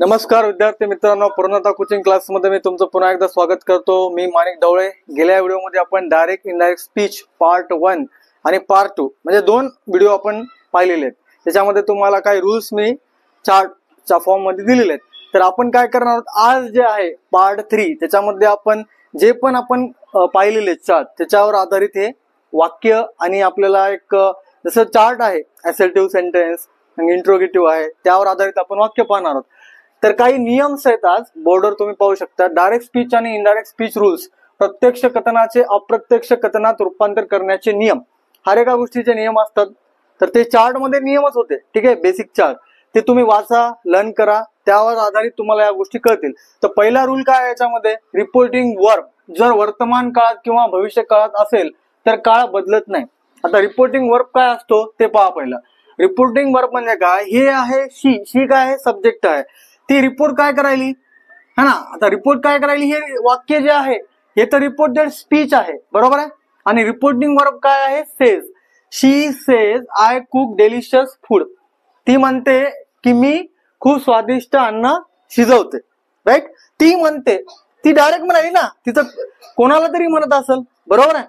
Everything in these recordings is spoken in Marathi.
नमस्कार विद्यार्थी मित्रांनो, पूर्णता कोचिंग क्लास मध्ये मी तुमचं पुन्हा एकदा स्वागत करतो। मी माणिक ढवळे। गेल्या व्हिडिओमध्ये आपण डायरेक्ट इनडायरेक्ट स्पीच पार्ट 1 आणि पार्ट 2 म्हणजे 2 व्हिडिओ आपण पाहिलेले आहेत। त्याच्यामध्ये तुम्हाला काही रूल्स मी चार्टच्या फॉर्म मध्ये दिलेले आहेत। तर आपण काय करणार आहोत, आज जे आहे पार्ट 3 त्याच्यामध्ये आपण जे पण आपण पाहिलेले चार्ट त्याच्यावर आधारित हे वाक्य आणि आपल्याला एक जसं चार्ट आहे असर्टिव्ह सेंटेन्स आणि इंट्रोगेटिव्ह आहे त्यावर आधारित आपण वाक्य पाहणार आहोत। तर काही नियम्स आहेत आज बोर्डवर तुम्ही पाहू शकता। डायरेक्ट स्पीच आणि इनडायरेक्ट स्पीच रूल्स, प्रत्यक्ष कथनाचे अप्रत्यक्ष कथनात रूपांतर करण्याचे नियम, हर एका गोष्टीचे नियम असतात। तर ते चार्ट मध्ये नियमच होते, ठीक आहे, बेसिक चार्ट ते तुम्ही वाचा, लर्न करा, त्यावर आधारित तुम्हाला या गोष्टी कळतील। तर पहिला रूल काय आहे याच्यामध्ये, रिपोर्टिंग वर्ब जर वर्तमान काळात किंवा भविष्य काळात असेल तर काळ बदलत नाही। आता रिपोर्टिंग वर्ब काय असतो ते पहा। पहिला रिपोर्टिंग वर्ब म्हणजे काय, हे आहे शी काय आहे, सब्जेक्ट आहे, ती रिपोर्ट काय करायली है ना। आता रिपोर्ट काय करायली, हे वाक्य जे आहे हे तर रिपोर्टेड स्पीच आहे, बरोबर आहे। आणि रिपोर्टिंग वर्ब काय आहे, says. She says I cook delicious food, ती म्हणते की मी खूप स्वादिष्ट अन्न शिजवते, राईट। ती म्हणते, ती डायरेक्ट म्हणाली ना, तिचं कोणाला तरी म्हणत असेल, बरोबर आहे,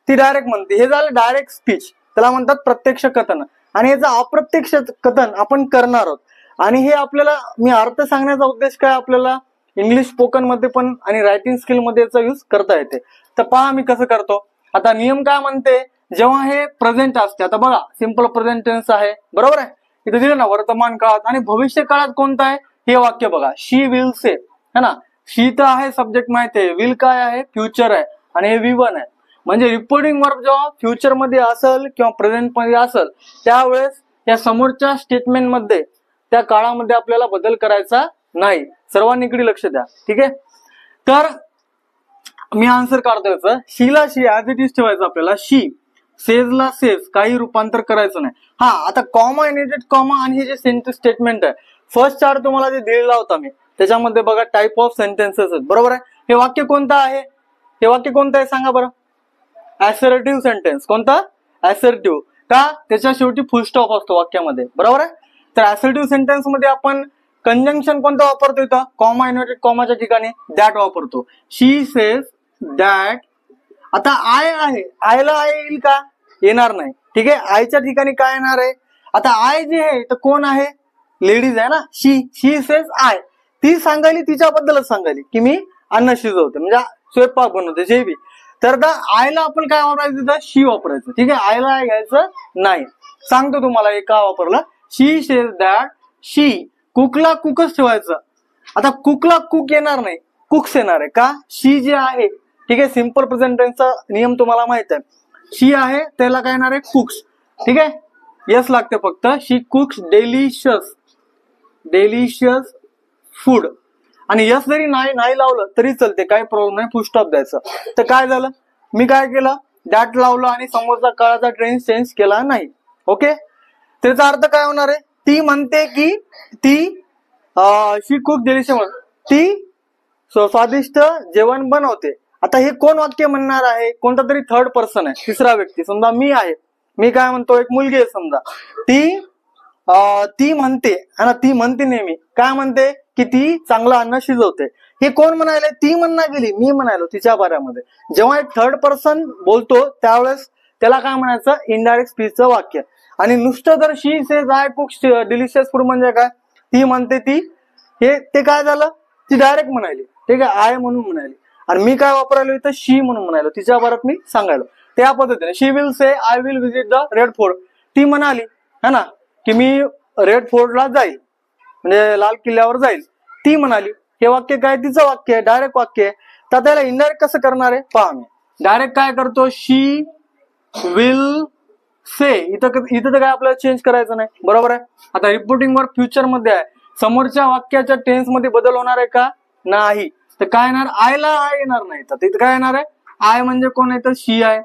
ती डायरेक्ट म्हणते, हे झालं डायरेक्ट स्पीच, त्याला म्हणतात प्रत्यक्ष कथन। आणि याचं अप्रत्यक्ष कथन आपण करणार आहोत। आणि हे आपल्याला मी अर्थ सांगण्याचा उद्देश काय, आपल्याला इंग्लिश स्पोकन मध्ये पण आणि रायटिंग स्किल मध्ये याचा यूज करता येते। तर पहा मी कसं करतो। आता नियम काय म्हणते, जेव्हा हे प्रेझेंट असते, आता बघा सिंपल प्रेझेंट टेन्स आहे, बरोबर आहे, इथे दिलं ना वर्तमान काळात, आणि भविष्य काळात कोणतं आहे हे वाक्य बघा, शी विल से है ना। शी तर आहे सब्जेक्ट माहिती आहे, विल काय आहे, फ्युचर आहे, आणि हे V1 आहे। म्हणजे रिपोर्टिंग वर्ब जेव्हा फ्युचर मध्ये असेल किंवा प्रेझेंट मध्ये असेल त्यावेळेस या समोरच्या स्टेटमेंट मध्ये त्या काळामध्ये आपल्याला बदल करायचा नाही। सर्वांनी इकडे लक्ष द्या, ठीक आहे। तर मी आन्सर काढतो याचं, शीला शी ऍज इट इज ठेवायचं आपल्याला, शी सेजला सेज, काही रूपांतर करायचं नाही। हा, आता कॉमा इनेटेड कॉमा आणि हे जे सेंटेन्स स्टेटमेंट आहे, फर्स्ट चार्ट तुम्हाला जे दिलेला होता मी त्याच्यामध्ये बघा टाइप ऑफ सेंटेन्सेस आहेत, बरोबर आहे। हे वाक्य कोणतं आहे, हे वाक्य कोणतं आहे सांगा बरं, असर्टिव्ह सेंटेन्स। कोणता, असर्टिव्ह, का त्याच्या शेवटी फुल स्टॉप असतो वाक्यामध्ये, बरोबर आहे। तर असर्टिव्ह सेंटेन्स मध्ये आपण कंजंक्शन कोणतं वापरतो, इथं कॉमा इन्व्हर्टेड कॉमाच्या ठिकाणी दॅट वापरतो। शी सेज दॅट, आता आय आहे, आयला आय येईल का, येणार नाही, ठीक आहे। आयच्या ठिकाणी काय येणार आहे, आता आय जे आहे तर कोण आहे, लेडीज आहे ना, शी सेज आय, ती सांगायली तिच्याबद्दलच सांगायली की मी अन्न शिजवते, म्हणजे स्वयंपाक बनवते जे बी। तर आयला आपण काय वापरायचं, तिथं शी वापरायचं, ठीक आहे, आयला आय घ्यायचं नाही। सांगतो तुम्हाला हे का वापरलं, शी सेज दॅट शी, कुकला कुकच ठेवायचं। आता कुकला कुक येणार नाही, कुक्स येणार आहे, का शी जे आहे, ठीक आहे, सिंपल प्रेझेंट टेन्सचा नियम तुम्हाला माहित आहे, शी आहे त्याला काय येणार आहे, कुक्स, ठीक आहे, यस लागते फक्त, शी कुक्स डेलिशियस फूड। आणि यस जरी नाही लावलं तरी चालते, काही प्रॉब्लेम नाही, फुल स्टॉप द्यायचं। तर काय झालं, मी काय केलं, दॅट लावलं आणि समोरचा काळाचा ट्रेंड चेंज केला नाही, ओके। त्याचा अर्थ काय होणार आहे, ती म्हणते की ती शी कुक डिलिशियस, ती स्वादिष्ट जेवण बनवते। आता हे कोण वाक्य म्हणणार आहे, कोणता तरी थर्ड पर्सन आहे, तिसरा व्यक्ती, समजा मी आहे, मी काय म्हणतो, एक मुलगी आहे समजा, ती म्हणते है ना, ती म्हणते नेहमी काय म्हणते की ती चांगलं अन्न शिजवते। हे कोण म्हणायला, ती म्हणणार गेली, मी म्हणालो तिच्या बाऱ्यामध्ये। जेव्हा एक थर्ड पर्सन बोलतो त्यावेळेस त्याला काय म्हणायचं, इनडायरेक्ट स्पीचचं वाक्य। आणि नुसतं जर she says I cook delicious food म्हणजे काय, ती म्हणते ती, हे ते काय झालं, ती डायरेक्ट म्हणाली, ठीक आहे, आय म्हणून म्हणाली, आणि मी काय वापरायलो इथं, शी म्हणून म्हणालो, तिच्या बारात मी सांगायलो। त्या पद्धतीने she will say I will visit the red fort, ती म्हणाली है ना की मी रेड फोर्टला जाईल, म्हणजे लाल किल्ल्यावर जाईल, ती म्हणाली, हे वाक्य काय, तिचं वाक्य आहे, डायरेक्ट वाक्य आहे। तर त्याला इनडायरेक्ट कसं करणार आहे पहा, मी डायरेक्ट काय करतो, शी विल से, इथं तर काय आपल्याला चेंज करायचं नाही, बरोबर आहे। आता रिपोर्टिंग वर्ब फ्युचर मध्ये आहे, समोरच्या वाक्याच्या टेन्स मध्ये बदल होणार आहे का, नाही, तर काय येणार, आयला आय येणार नाही, तर तिथं काय येणार आहे, आय म्हणजे कोण आहे तर शी आहे।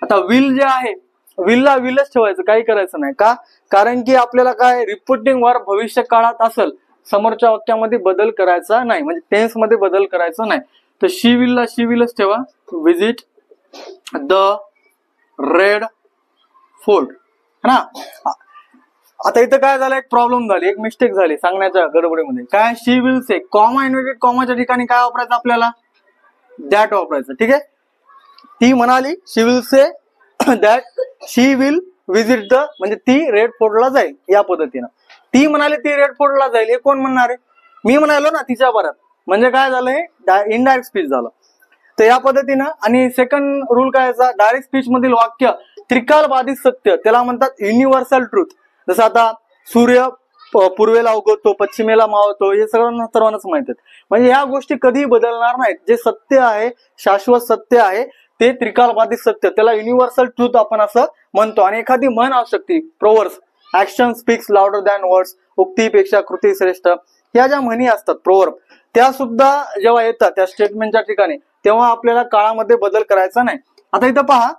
आता विल जे आहे, विलला विलच ठेवायचं, काही करायचं नाही, का, कारण की आपल्याला काय, रिपोर्टिंग वर्ब भविष्य काळात असेल, समोरच्या वाक्यामध्ये बदल करायचा नाही, म्हणजे टेन्स मध्ये बदल करायचा नाही। तर शी विलला शी विलच ठेवा, विजिट द रेड फोर्ट है ना। आता इथं काय झालं, एक प्रॉब्लेम झाली, एक मिस्टेक झाली सांगण्याच्या गडबडीमध्ये. काय, शी विल से, कॉमा इन्व्हर्टेड कॉमाच्या ठिकाणी काय वापरायचं आपल्याला, दॅट वापरायचं. ठीक आहे, ती म्हणाली she will say that she will visit the, म्हणजे ती रेड फोर्टला जाईल, या पद्धतीनं. ती म्हणाली ती रेड फोर्टला जाईल, हे कोण म्हणणार आहे, मी म्हणालो ना तिच्या बरात, म्हणजे काय झालं, हे इनडायरेक्ट स्पीच झालं. तर या पद्धतीनं. आणि सेकंड रूल काय याचा, डायरेक्ट स्पीच मधील वाक्य त्रिकाल बाधित सत्य, त्याला म्हणतात युनिव्हर्सल ट्रूथ. जसं आता सूर्य पूर्वेला उगवतो, पश्चिमेला मावतो, हे सर्वांनाच माहित आहे. म्हणजे या गोष्टी कधी बदलणार नाहीत. जे सत्य आहे, शाश्वत सत्य आहे, ते त्रिकाल बाधित सत्य, त्याला युनिव्हर्सल ट्रूथ आपण असं म्हणतो. आणि एखादी म्हण असू शकते, proverbs, action speaks louder than words, उक्तीपेक्षा कृती श्रेष्ठ, या ज्या म्हणी असतात प्रोवर्ब, त्या सुद्धा जेव्हा येतात त्या स्टेटमेंटच्या ठिकाणी, तेव्हा आपल्याला काळामध्ये बदल करायचा नाही. आता इथं पहा,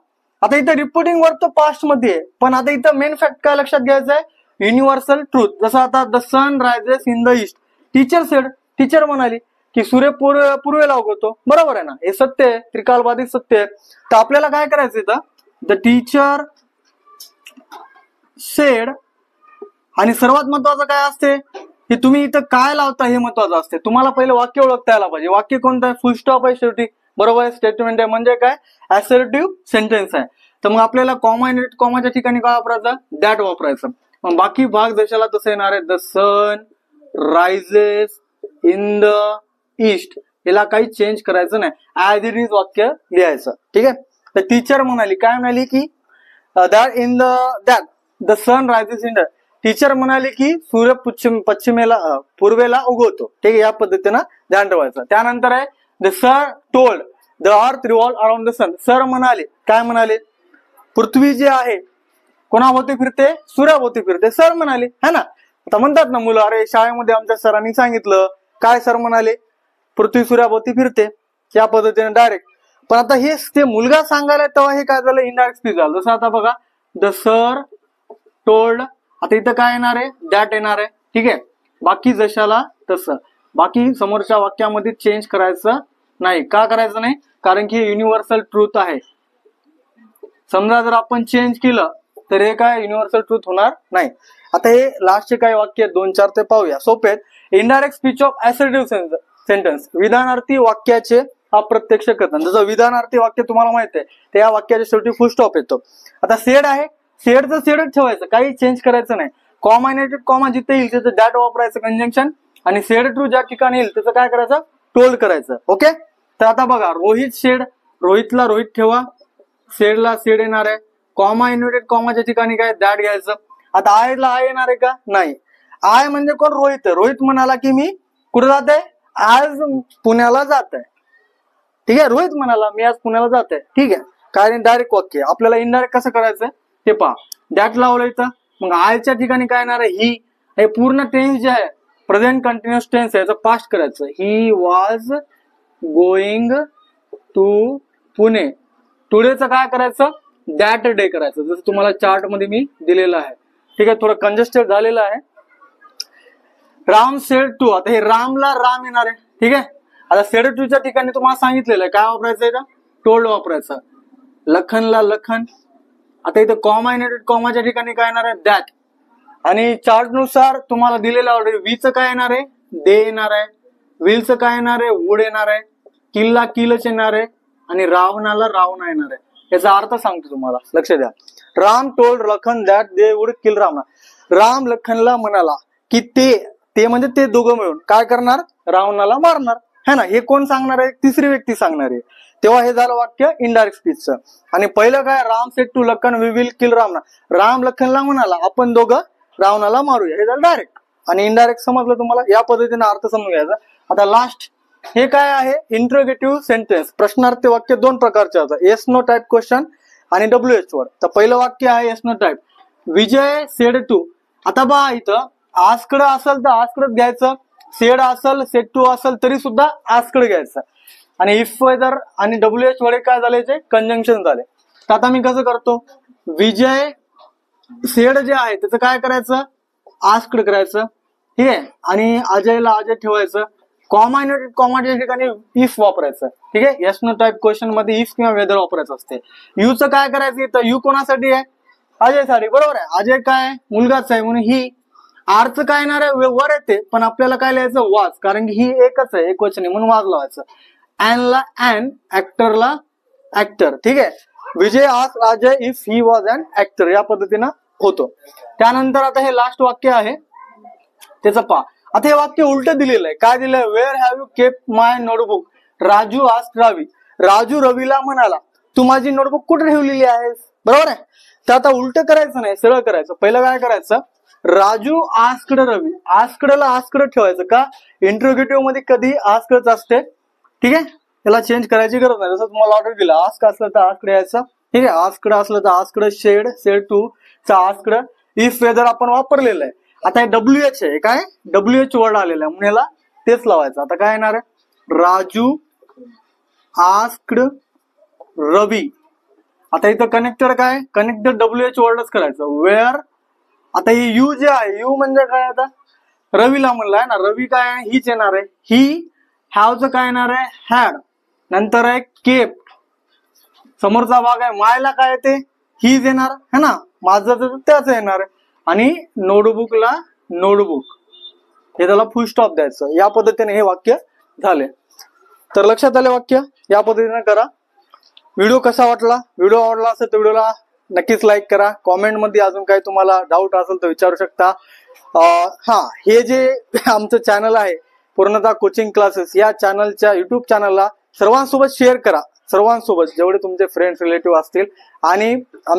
आता इथं रिपोर्टिंग वर्ड तो पास्ट मध्ये आहे, पण आता इथं मेन फॅक्ट काय लक्षात घ्यायचं आहे, युनिव्हर्सल ट्रूथ. जसं आता the sun rises in the east, teacher said, teacher म्हणाली की सूर्य पूर्वेला उगवतो, बरोबर आहे ना, हे सत्य आहे, त्रिकालबाधित सत्य आहे. तर आपल्याला काय करायचं इथं, द टीचर सेड, आणि सर्वात महत्वाचं काय असते की तुम्ही इथं काय लावता हे महत्वाचं असते. तुम्हाला पहिले वाक्य ओळखता यायला पाहिजे. वाक्य कोणतं आहे, फुल स्टॉप आहे शेवटी, बरोबर आहे, स्टेटमेंट आहे, म्हणजे काय, असर्टिव्ह सेंटेन्स आहे. तर मग आपल्याला कॉमा इन्व्हर्टेड कॉमाच्या ठिकाणी काय वापरायचं, दॅट वापरायचं. मग बाकी भाग जशाला तसं येणार आहे, the sun rises in the east, याला काही चेंज करायचं नाही, ऍज इट इज वाक्य लिहायचं. ठीक आहे. तर टीचर म्हणाली, काय म्हणाली की that in the sun rises in the, teacher म्हणाली की सूर्य पश्चिमेला पूर्वेला उगवतो. ठीक आहे, या पद्धतीनं ध्यान ठेवायचं. त्यानंतर आहे the sir told the earth revolve around the sun, sir म्हणाले, काय म्हणाले, पृथ्वी जे आहे कोणाभोवती फिरते, सूर्याभोवती फिरते, सर म्हणाले, है ना. आता म्हणतात ना मुलं, अरे शाळेमध्ये आमच्या सरांनी सांगितलं, काय सर म्हणाले, पृथ्वी सूर्याभोवती फिरते, या पद्धतीने डायरेक्ट. पण आता हे ते मुलगा सांगायला, तेव्हा हे काय झालं, इनडायरेक्ट स्पीच झालं. जसं आता बघा, द सर टोल्ड, आता इथं काय येणार आहे, दॅट येणार आहे. ठीक आहे, बाकी जशाला तसं, बाकी समोरच्या वाक्यामध्ये चेंज करायचं नाही. का करायचं नाही, कारण की युनिव्हर्सल ट्रूथ आहे. समजा जर आपण चेंज केलं तर हे काय युनिव्हर्सल ट्रूथ होणार नाही. आता हे लास्टचे काही वाक्य 2-4 ते पाहूया, सोपे आहेत. Indirect speech of assertive sentence, विधानार्थी वाक्याचे अप्रत्यक्ष कथन. जसं विधानार्थी वाक्य तुम्हाला माहित आहे, त्या या वाक्याच्या शेवटी फुल स्टॉप येतो. आता सेड आहे, सेडचं सेडच ठेवायचं, काही चेंज करायचं नाही. कॉमा इन्व्हर्टेड कॉमा जिथे येईल तिथे दॅट वापरायचं कंजंक्शन, आणि सेड ट्रू ज्या ठिकाणी येईल त्याचं काय करायचं, टोल्ड करायचं. ओके. तर आता बघा, रोहित सेड, रोहितला रोहित ठेवा, सेडला सेड येणार आहे, कॉमा इन्व्हर्टेड कॉमाच्या ठिकाणी काय दॅट घ्यायचं. आता आयला आय येणार आहे का, नाही. आय म्हणजे कोण, रोहित. रोहित म्हणाला की मी कुठे जात आहे, आज पुण्याला जात आहे. ठीक आहे, रोहित म्हणाला मी आज पुण्याला जात आहे. ठीक आहे, काय डायरेक्ट वाक्य. आपल्याला इनडायरेक्ट कसं करायचंय ते पहा, दॅट लावलं इथं, मग आयच्या ठिकाणी काय येणार आहे, ही. हे पूर्ण टेन्स जे आहे प्रेझेंट कंटिन्युअस टेन्स आहे, याचं पास्ट करायचं. He was going to Pune. टुडेचं काय करायचं, दॅट डे करायचं, जसं तुम्हाला चार्ट मध्ये मी दिलेलं आहे. ठीक आहे, थोडं कंजेस्टेड झालेलं आहे. राम सेड टू, आता हे रामला राम येणार आहे. ठीक आहे, आता सेड टूच्या ठिकाणी तुम्हाला सांगितलेलं आहे काय वापरायचं, का टोल्ड वापरायचं. लखनला लखन, आता इथं कॉमा इन्व्हर्टेड कॉमाच्या ठिकाणी काय येणार आहे, दॅट. आणि चार्ट नुसार तुम्हाला दिलेलं ऑलरेडी, वीचं काय येणार आहे, दे येणार आहे, विलचं काय येणार आहे, वुड येणार आहे, किलला किलच येणार आहे, आणि रावणाला रावणा येणार आहे. याचा अर्थ सांगतो तुम्हाला, लक्ष द्या. Ram told Lakhan that they would kill Ravana. Ram लखनला म्हणाला की ते म्हणजे ते दोघं मिळून काय करणार, रावणाला मारणार, है ना. हे कोण सांगणार आहे, तिसरी व्यक्ती सांगणार आहे. तेव्हा हे झालं वाक्य इनडायरेक्ट स्पीचचं. आणि पहिलं काय, Ram said to Lakhan we will kill Ravana. Ram लखनला म्हणाला आपण दोघं रावणाला मारूया, हे झालं डायरेक्ट. आणि इनडायरेक्ट समजलं तुम्हाला, या पद्धतीने अर्थ समजून घ्यायचा. आता लास्ट हे काय आहे, इंट्रोगेटिव्ह सेंटेन्स. प्रश्नार्थी वाक्य दोन प्रकारचे असतात, येस नो टाईप क्वेश्चन आणि WH वर्ड. तर पहिलं वाक्य आहे yes no type, Vijay said to. आता बा इथं आजकडं असेल तर आजकडंच घ्यायचं, सेड असेल सेड टू असेल तरी सुद्धा आजकडे घ्यायचं. आणि इफ वेदर आणि WH वडे काय झाले, कंजंक्शन झाले. तर आता मी कसं करतो, विजय सेड जे आहे त्याचं काय करायचं, आजकडे करायचं. ठीक आहे, आणि अजयला अजय ठेवायचं. कॉमा इन्व्हर्टेड कॉमाच्या ठिकाणी इफ वापरायचं. ठीक आहे, येस नो टाईप क्वेश्चन मध्ये इफ किंवा वेदर वापरायचं असते. यूचं काय करायचं, इथं यू कोणासाठी आहे, अजय साडी, बरोबर आहे. अजय काय मुलगाच आहे म्हणून ही. आरचं काय येणार आहे, वर येते पण आपल्याला काय लिहायचं, वाज, कारण की ही एकच आहे, एक वचनी म्हणून वाज लावायचं. ला ऍन, ऍक्टरला ऍक्टर. ठीक आहे. Vijay asked Ajay if he was an actor, या पद्धतीनं होतो. त्यानंतर आता हे लास्ट वाक्य आहे त्याचं पहा. आता हे वाक्य उलट दिलेलं आहे. काय दिलंय, where have you kept my notebook, Raju asked Ravi. Raju रवीला म्हणाला तू माझी नोटबुक कुठे ठेवलेली आहेस, बरोबर आहे. तर आता उलट करायचं नाही, सरळ करायचं. पहिलं काय करायचं, राजू आस्क्ड रवी, आस्कडला आस्कड ठेवायचं. का, इंटरोगेटिव्ह मध्ये कधी आस्कडच असते. ठीक आहे, त्याला चेंज करायची गरज नाही. जसं तुम्हाला ऑर्डर दिला, आस्क असलं तर आस्कड यायचं. ठीक आहे, आस्कड असलं तर आस्कड, शेड, शेड टू चा आस्कड, इफ वेदर आपण वापरलेलं आहे. आता हे WH आहे, काय WH वर्ड आलेला आहे म्हणून याला तेच लावायचं. आता काय येणार आहे, राजू आस्क्ड रवी. आता इथं कनेक्टेड काय, कनेक्टेड WH वर्डच करायचं. वेअर, आता ही यू जे आहे, यू म्हणजे काय, आता रवीला म्हणलं आहे ना, रवी काय आहे, हीच येणार आहे. ही, हॅवचं काय येणार आहे, हॅड. नंतर आहे केप्ट, समोरचा भाग आहे. मायला काय येते, हीच येणार है ना, माझं त्याच येणार आहे. आणि नोटबुकला नोटबुक, हे त्याला फुल स्टॉप द्यायचं. या पद्धतीने हे वाक्य झाले. तर लक्षात आले वाक्य, या पद्धतीने करा. व्हिडिओ कसा वाटला, व्हिडिओ आवडला असेल तर व्हिडिओला नक्कीच लाईक करा. कॉमेंट मध्ये अजून काही तुम्हाला डाऊट असेल तर विचारू शकता. हे जे आमचं चॅनल आहे पूर्णतः कोचिंग क्लासेस, या चॅनलच्या युट्यूब चॅनलला सर्वांसोबत शेअर करा, सर्वांसोबत जेवढे तुमचे फ्रेंड्स रिलेटिव्ह असतील. आणि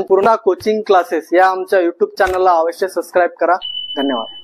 पूर्ण कोचिंग क्लासेस या आमच्या युट्यूब चॅनलला अवश्य सबस्क्राईब करा. धन्यवाद.